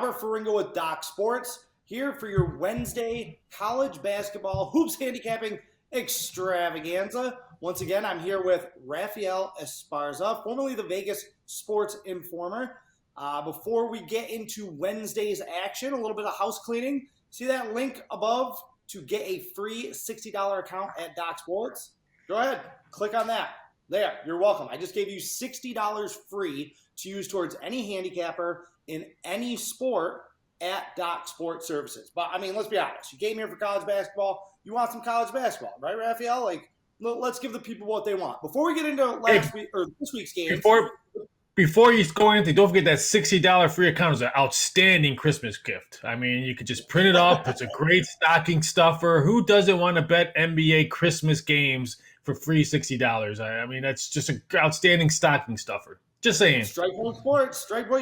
Robert Ferringo with Doc Sports, here for your Wednesday college basketball hoops handicapping extravaganza. Once again, I'm here with Raphael Esparza, formerly the Vegas Sports Informer. Before we get into Wednesday's action, a little bit of house cleaning. See that link above to get a free $60 account at Doc Sports? Go ahead, click on that. There, you're welcome. I just gave you $60 free to use towards any handicapper in any sport at Doc Sports Services. But, I mean, let's be honest. You came here for college basketball. You want some college basketball, right, Raphael? Like, let's give the people what they want. Before we get into this week's game. Before you go anything, don't forget that $60 free account is an outstanding Christmas gift. I mean, you could just print it up. It's a great stocking stuffer. Who doesn't want to bet NBA Christmas games for free $60? I mean, that's just an outstanding stocking stuffer. Just saying. Strike Boy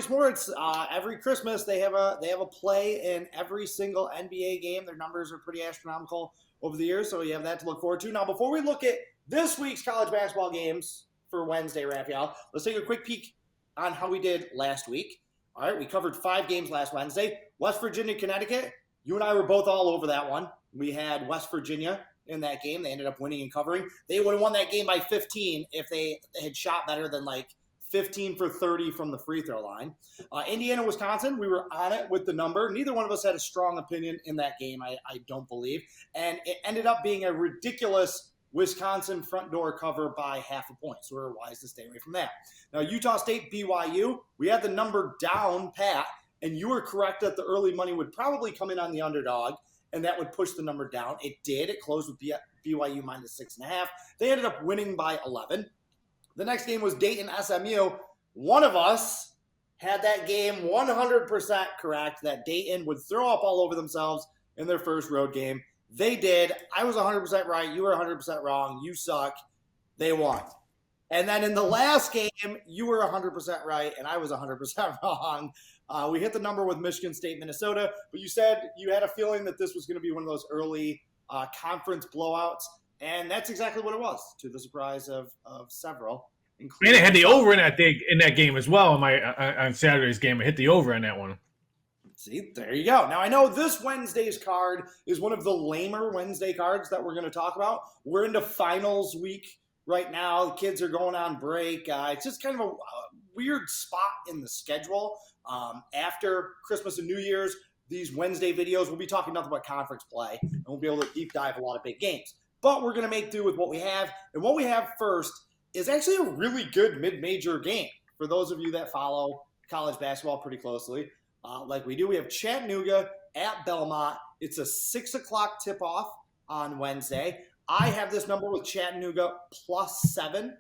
Sports. Every Christmas they have a play in every single NBA game. Their numbers are pretty astronomical over the years, so you have that to look forward to. Now, before we look at this week's college basketball games for Wednesday, Raphael, let's take a quick peek on how we did last week. All right, we covered 5 games last Wednesday. West Virginia, Connecticut. You and I were both all over that one. We had West Virginia in that game. They ended up winning and covering. They would have won that game by 15 if they had shot better than 15 for 30 from the free throw line. Indiana, Wisconsin, we were on it with the number. Neither one of us had a strong opinion in that game, I don't believe. And it ended up being a ridiculous Wisconsin front door cover by half a point. So we're wise to stay away from that. Now, Utah State, BYU, we had the number down pat, and you were correct that the early money would probably come in on the underdog, and that would push the number down. It did. It closed with BYU minus 6.5. They ended up winning by 11. The next game was Dayton, SMU. One of us had that game 100% correct, that Dayton would throw up all over themselves in their first road game. They did. I was 100% right. You were 100% wrong. You suck. They won. And then in the last game, you were 100% right, and I was 100% wrong. We hit the number with Michigan State, Minnesota, but you said you had a feeling that this was going to be one of those early conference blowouts, and that's exactly what it was, to the surprise of several. And it had the over in that game as well. On Saturday's game, I hit the over on that one. See, there you go. Now, I know this Wednesday's card is one of the lamer Wednesday cards that we're going to talk about. We're into finals week right now. The kids are going on break. It's just kind of a weird spot in the schedule. After Christmas and New Year's, these Wednesday videos, we'll be talking nothing but conference play, and we'll be able to deep dive a lot of big games. But we're going to make do with what we have. And what we have first is actually a really good mid-major game for those of you that follow college basketball pretty closely. Like we do, we have Chattanooga at Belmont. It's a 6 o'clock tip-off on Wednesday. I have this number with Chattanooga +7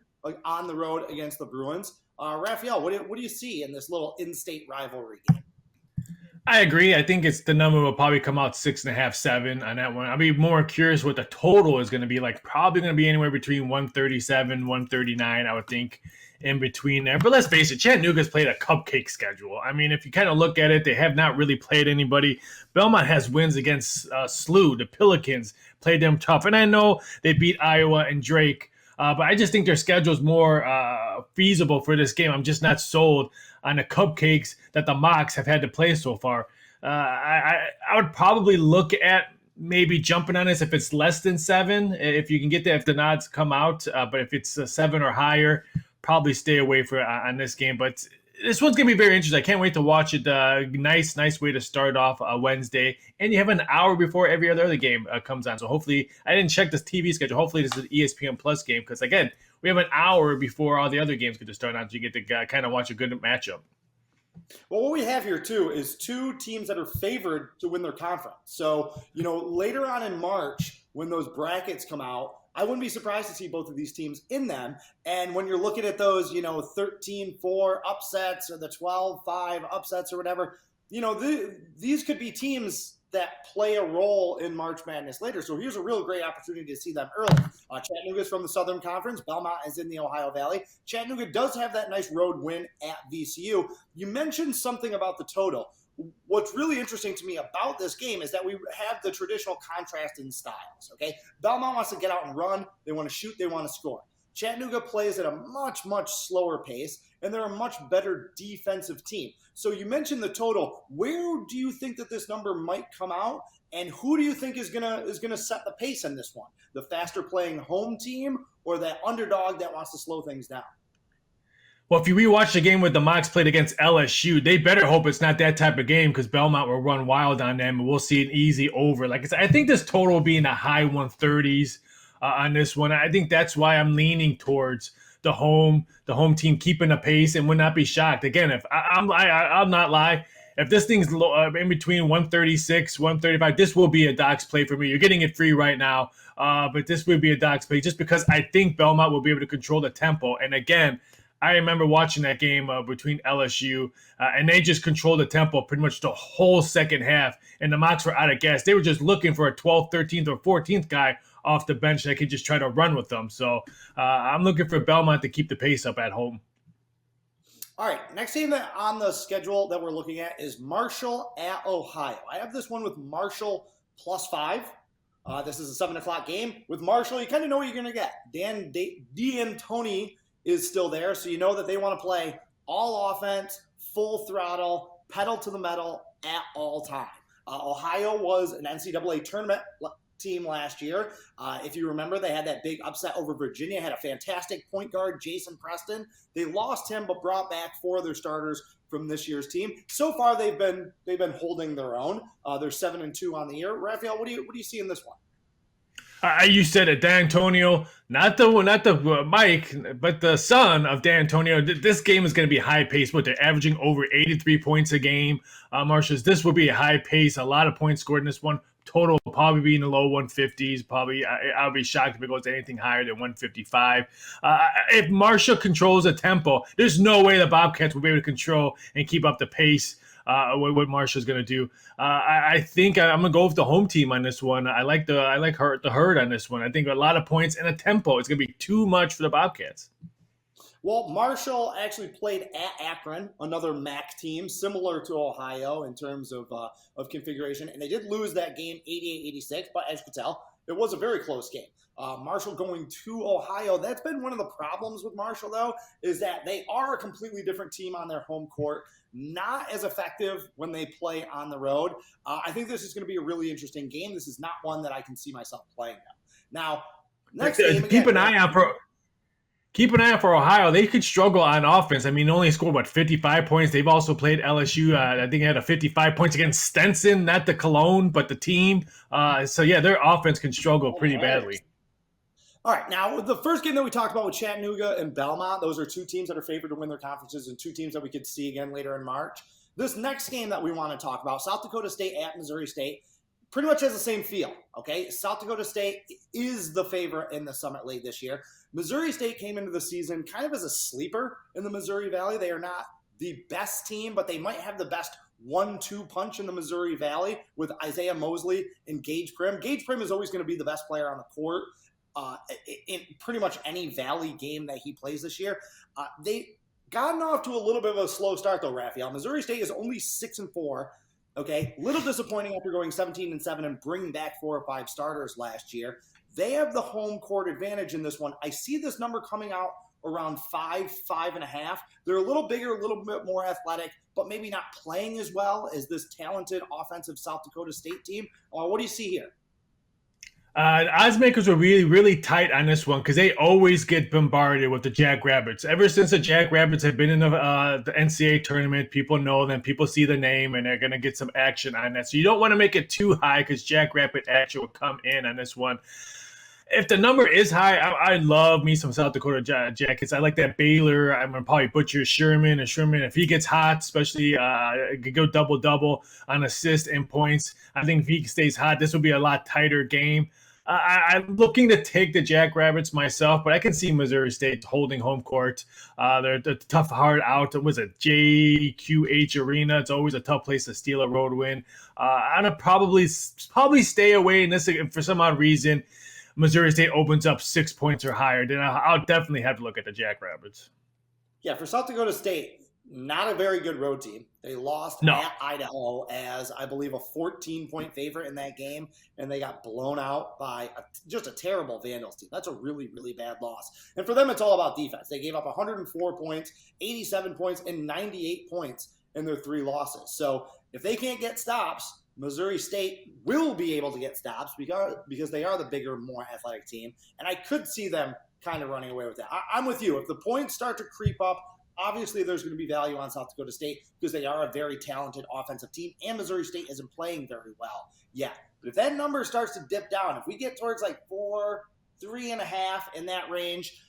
on the road against the Bruins. Raphael, what do you see in this little in-state rivalry game? I agree. I think the number will probably come out 6.5, 7 on that one. I'll be more curious what the total is going to be like. Probably going to be anywhere between 137, 139, I would think, in between there. But let's face it, Chattanooga's played a cupcake schedule. I mean, if you kind of look at it, they have not really played anybody. Belmont has wins against SLU. The Pelicans played them tough. And I know they beat Iowa and Drake. But I just think their schedule is more feasible for this game. I'm just not sold on the cupcakes that the Mocs have had to play so far. I would probably look at maybe jumping on this if it's less than 7, if you can get that, if the odds come out. But if it's 7 or higher, probably stay away on this game. But this one's going to be very interesting. I can't wait to watch it. Nice way to start off Wednesday. And you have an hour before every other game comes on. So hopefully, I didn't check this TV schedule. Hopefully this is an ESPN Plus game because, again, we have an hour before all the other games get to start on. So you get to kind of watch a good matchup. Well, what we have here, too, is 2 teams that are favored to win their conference. So, later on in March, when those brackets come out, I wouldn't be surprised to see both of these teams in them. And when you're looking at those, 13-4 upsets or the 12-5 upsets or whatever, these could be teams that play a role in March Madness later. So here's a real great opportunity to see them early. Chattanooga's from the Southern Conference. Belmont is in the Ohio Valley. Chattanooga does have that nice road win at VCU. You mentioned something about the total. What's really interesting to me about this game is that we have the traditional contrast in styles, okay? Belmont wants to get out and run. They want to shoot. They want to score. Chattanooga plays at a much, much slower pace, and they're a much better defensive team. So you mentioned the total. Where do you think that this number might come out, and who do you think is gonna set the pace in this one? The faster playing home team or that underdog that wants to slow things down? Well, if you rewatch the game with the Mocs played against LSU, they better hope it's not that type of game because Belmont will run wild on them and we'll see an easy over. Like I said, I think this total will be in the high 130s on this one. I think that's why I'm leaning towards the home team keeping the pace and would not be shocked. Again, if I'll not lie, if this thing's in between 136, 135, this will be a Docs play for me. You're getting it free right now, but this will be a Docs play just because I think Belmont will be able to control the tempo. And again, I remember watching that game between LSU, and they just controlled the tempo pretty much the whole second half, and the Mocs were out of gas. They were just looking for a 12th, 13th, or 14th guy off the bench that could just try to run with them. So I'm looking for Belmont to keep the pace up at home. All right, next game on the schedule that we're looking at is Marshall at Ohio. I have this one with Marshall +5. This is a 7 o'clock game. With Marshall, you kind of know what you're going to get. D'Antoni is still there, so you know that they want to play all offense, full throttle, pedal to the metal at all time. Ohio was an NCAA tournament team last year. If you remember, they had that big upset over Virginia, had a fantastic point guard, Jason Preston. They lost him, but brought back 4 of their starters from this year's team. So far, they've been holding their own. They're 7-2 on the year. Raphael, what do you see in this one? You said it, D'Antonio, not the Mike, but the son of D'Antonio. This game is going to be high pace, but they're averaging over 83 points a game. Marshalls, this will be a high pace, a lot of points scored in this one. Total will probably be in the low 150s. Probably, I'll be shocked if it goes anything higher than 155. If Marshall controls the tempo, there's no way the Bobcats will be able to control and keep up the pace. What Marshall's going to do. I think I'm going to go with the home team on this one. I like the herd on this one. I think a lot of points and a tempo. It's going to be too much for the Bobcats. Well, Marshall actually played at Akron, another MAC team, similar to Ohio in terms of configuration, and they did lose that game 88-86, but as you can tell, it was a very close game. Marshall going to Ohio, that's been one of the problems with Marshall, though, is that they are a completely different team on their home court, not as effective when they play on the road. I think this is going to be a really interesting game. This is not one that I can see myself playing now. Next game, keep an eye out for Ohio. They could struggle on offense. I mean, they only scored 55 points. They've also played LSU. I think they had 55 points against Stenson, not the Cologne, but the team. So yeah, their offense can struggle pretty badly. All right, now the first game that we talked about with Chattanooga and Belmont, those are 2 teams that are favored to win their conferences and 2 teams that we could see again later in March. This next game that we want to talk about, South Dakota State at Missouri State, pretty much has the same feel, okay? South Dakota State is the favorite in the Summit League this year. Missouri State came into the season kind of as a sleeper in the Missouri Valley. They are not the best team, but they might have the best 1-2 punch in the Missouri Valley with Isaiah Mosley and Gage Prim. Gage Prim is always going to be the best player on the court in pretty much any Valley game that he plays this year. They gotten off to a little bit of a slow start, though, Raphael. Missouri State is only 6-4. Okay, little disappointing after going 17-7 and bringing back 4 or 5 starters last year. They have the home court advantage in this one. I see this number coming out around 5.5. They're a little bigger, a little bit more athletic, but maybe not playing as well as this talented offensive South Dakota State team. What do you see here? Odds makers were really, really tight on this one because they always get bombarded with the Jackrabbits. Ever since the Jackrabbits have been in the NCAA tournament, people know them, people see the name, and they're going to get some action on that. So you don't want to make it too high because Jackrabbit action will come in on this one. If the number is high, I love me some South Dakota Jackets. I like that Baylor. I'm going to probably butcher Sherman. And Sherman, if he gets hot, especially could go double-double on assists and points. I think if he stays hot, this will be a lot tighter game. I'm looking to take the Jackrabbits myself, but I can see Missouri State holding home court. They're a tough, hard out. It was a JQH Arena. It's always a tough place to steal a road win. I'm going to probably stay away in this. If for some odd reason Missouri State opens up 6 points or higher, then I'll definitely have to look at the Jackrabbits. Yeah, for South Dakota State, not a very good road team. They lost No. at Idaho as, I believe, a 14-point favorite in that game, and they got blown out by just a terrible Vandals team. That's a really, really bad loss. And for them, it's all about defense. They gave up 104 points, 87 points, and 98 points in their 3 losses. So if they can't get stops, Missouri State will be able to get stops because they are the bigger, more athletic team. And I could see them kind of running away with that. I'm with you. If the points start to creep up, obviously there's going to be value on South Dakota State because they are a very talented offensive team, and Missouri State isn't playing very well. Yeah, but if that number starts to dip down, if we get towards like 4, 3.5 in that range,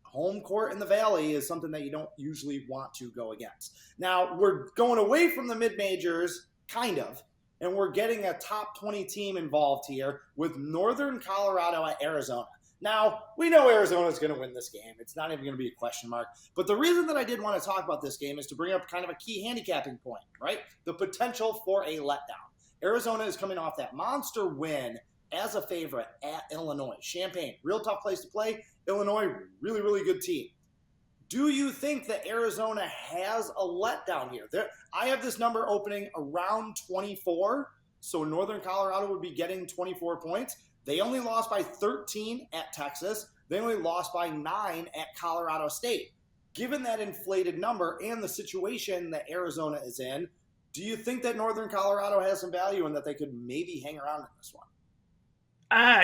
home court in the Valley is something that you don't usually want to go against. Now, we're going away from the mid-majors, kind of, and we're getting a top 20 team involved here with Northern Colorado at Arizona. Now, we know Arizona is going to win this game. It's not even going to be a question mark. But the reason that I did want to talk about this game is to bring up kind of a key handicapping point, right? The potential for a letdown. Arizona is coming off that monster win as a favorite at Illinois. Champaign, real tough place to play. Illinois, really, really good team. Do you think that Arizona has a letdown here? I have this number opening around 24, so Northern Colorado would be getting 24 points. They only lost by 13 at Texas. They only lost by 9 at Colorado State. Given that inflated number and the situation that Arizona is in, do you think that Northern Colorado has some value and that they could maybe hang around in this one?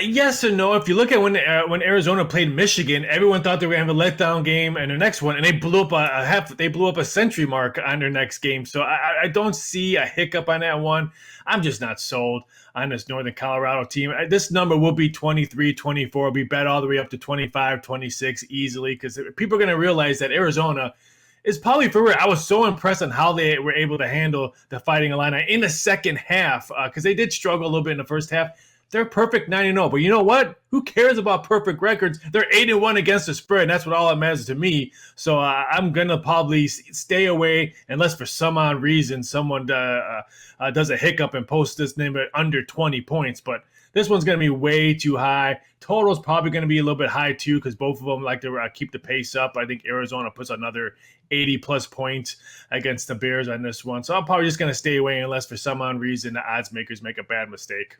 Yes and no. If you look at when Arizona played Michigan, everyone thought they were going to have a letdown game in their next one, and they blew up a century mark on their next game. So I don't see a hiccup on that one. I'm just not sold on this Northern Colorado team. This number will be 23, 24. It'll be bet all the way up to 25, 26 easily because people are going to realize that Arizona is probably for real. I was so impressed on how they were able to handle the Fighting Illini in the second half because they did struggle a little bit in the first half. They're perfect 9-0, but you know what? Who cares about perfect records? They're 8-1 against the spread, and that's what all that matters to me. So I'm gonna probably stay away unless for some odd reason someone does a hiccup and posts this number under 20 points. But this one's gonna be way too high. Total's probably gonna be a little bit high too because both of them like to keep the pace up. I think Arizona puts another 80-plus points against the Bears on this one. So I'm probably just gonna stay away unless for some odd reason the odds makers make a bad mistake.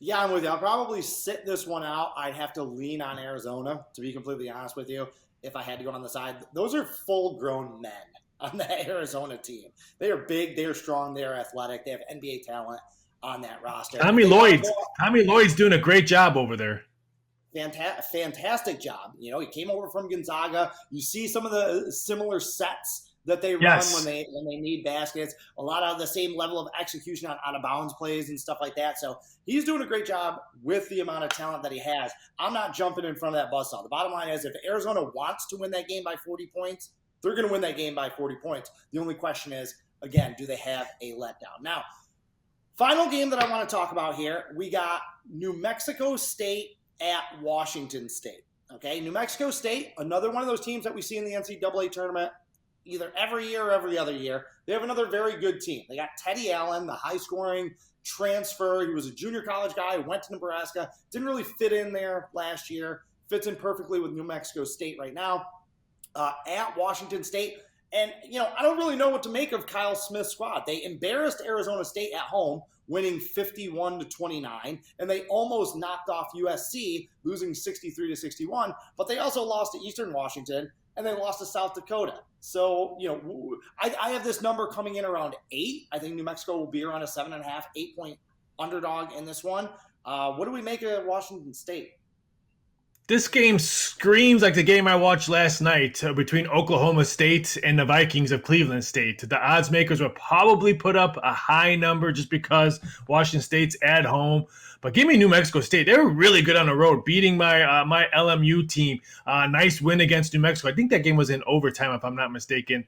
Yeah, I'm with you. I'll probably sit this one out. I'd have to lean on Arizona, to be completely honest with you, if I had to go on the side. Those are full-grown men on the Arizona team. They are big, they are strong, they are athletic, they have NBA talent on that roster. Tommy Lloyd's doing a great job over there. Fantastic job. You know, he came over from Gonzaga. You see some of the similar sets that they run when they need baskets, a lot of the same level of execution on out-of-bounds plays and stuff like that. So he's doing a great job with the amount of talent that he has. I'm not jumping in front of that buzzsaw. The bottom line is if Arizona wants to win that game by 40 points, they're going to win that game by 40 points. The only question is, again, do they have a letdown? Now, final game that I want to talk about here, we got New Mexico State at Washington State. Okay, New Mexico State, another one of those teams that we see in the NCAA tournament either every year or every other year. They have another very good team. They got Teddy Allen, the high-scoring transfer. He was a junior college guy, went to Nebraska, didn't really fit in there last year, fits in perfectly with New Mexico State right now at Washington State. And, you know, I don't really know what to make of Kyle Smith's squad. They embarrassed Arizona State at home, winning 51-29, and they almost knocked off USC, losing 63-61, but they also lost to Eastern Washington, and they lost to South Dakota. So, you know, I have this number coming in around 8. I think New Mexico will be around a 7.5, 8-point underdog in this one. What do we make of Washington State? This game screams like the game I watched last night between Oklahoma State and the Vikings of Cleveland State. The odds makers will probably put up a high number just because Washington State's at home. But give me New Mexico State. They were really good on the road, beating my LMU team. Nice win against New Mexico. I think that game was in overtime, if I'm not mistaken,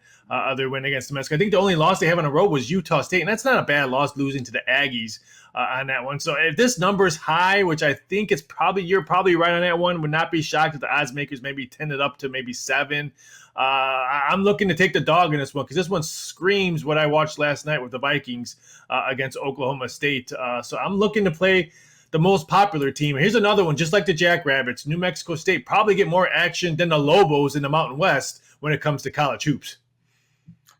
their win against New Mexico. I think the only loss they have on the road was Utah State, and that's not a bad loss, losing to the Aggies on that one. So if this number is high, which I think it's probably, you're probably right on that one, would not be shocked if the odds makers maybe 10 it up to maybe 7. I'm looking to take the dog in this one because this one screams what I watched last night with the Vikings against Oklahoma State. So I'm looking to play the most popular team. Here's another one, just like the Jackrabbits. New Mexico State probably get more action than the Lobos in the Mountain West when it comes to college hoops.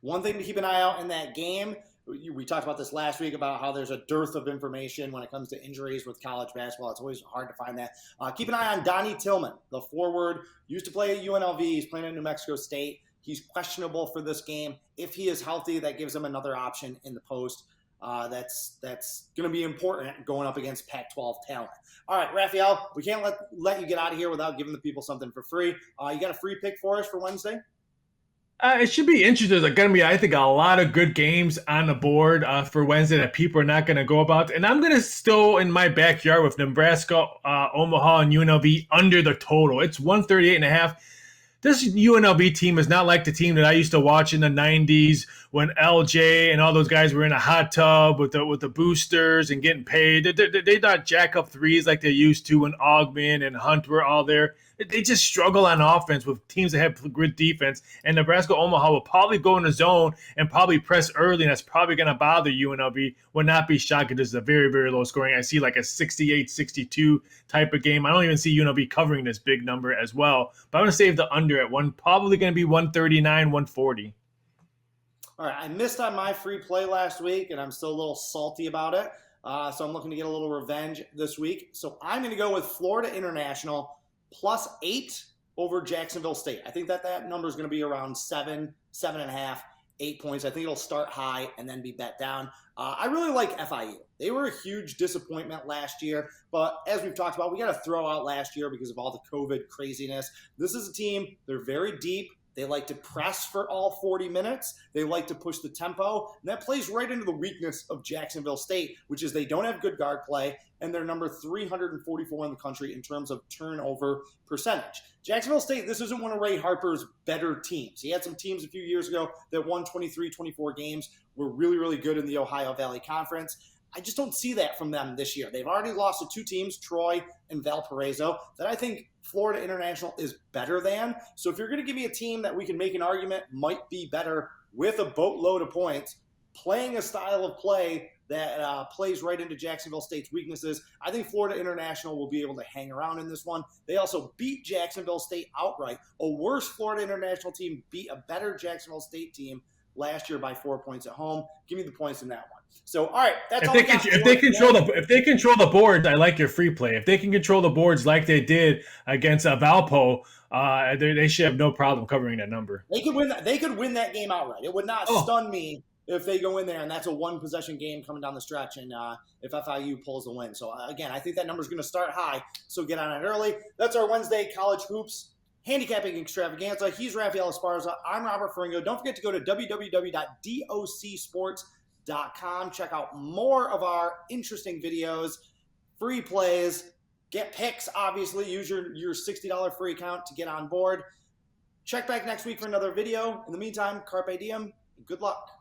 One thing to keep an eye out in that game, we talked about this last week about how there's a dearth of information when it comes to injuries with college basketball. It's always hard to find that. Keep an eye on Donnie Tillman, the forward, used to play at UNLV. He's playing at New Mexico State. He's questionable for this game. If he is healthy, that gives him another option in the post. That's going to be important going up against Pac-12 talent. All right, Raphael, we can't let you get out of here without giving the people something for free. You got a free pick for us for Wednesday? It should be interesting. There's going to be, I think, a lot of good games on the board for Wednesday that people are not going to go about. And I'm going to still in my backyard with Nebraska, Omaha, and UNLV under the total. It's 138.5. This UNLV team is not like the team that I used to watch in the 90s when LJ and all those guys were in a hot tub with the boosters and getting paid. They not jack up threes like they used to when Augman and Hunt were all there. They just struggle on offense with teams that have good defense. And Nebraska Omaha will probably go in the zone and probably press early, and that's probably going to bother UNLV. Would not be shocked if this is a very, very low scoring. I see like a 68-62 type of game. I don't even see UNLV covering this big number as well. But I'm going to save the under at one. Probably going to be 139, 140. All right, I missed on my free play last week, and I'm still a little salty about it. So I'm looking to get a little revenge this week. So I'm going to go with Florida International +8 over Jacksonville State. I think that number is going to be around 7, 7.5, 8 points. I think it'll start high and then be bet down. I really like FIU. They were a huge disappointment last year, but as we've talked about, we got to throw out last year because of all the COVID craziness. This is a team, they're very deep. They like to press for all 40 minutes. They like to push the tempo. And that plays right into the weakness of Jacksonville State, which is they don't have good guard play, and they're number 344 in the country in terms of turnover percentage. Jacksonville State, this isn't one of Ray Harper's better teams. He had some teams a few years ago that won 23, 24 games, were really, really good in the Ohio Valley Conference. I just don't see that from them this year. They've already lost to two teams, Troy and Valparaiso, that I think Florida International is better than. So if you're going to give me a team that we can make an argument might be better with a boatload of points, playing a style of play that plays right into Jacksonville State's weaknesses, I think Florida International will be able to hang around in this one. They also beat Jacksonville State outright. A worse Florida International team beat a better Jacksonville State team last year by 4 points at home. Give me the points in that one. So, all right, that's all. If they control the boards, I like your free play. If they can control the boards like they did against Valpo, they should have no problem covering that number. They could win that. They could win that game outright. It would not stun me if they go in there and that's a one possession game coming down the stretch, and if FIU pulls the win. So again, I think that number is going to start high. So get on it early. That's our Wednesday college hoops handicapping extravaganza. He's Raphael Esparza. I'm Robert Ferringo. Don't forget to go to www.docsports.com. Check out more of our interesting videos, free plays, get picks, obviously. Use your $60 free account to get on board. Check back next week for another video. In the meantime, carpe diem, and good luck.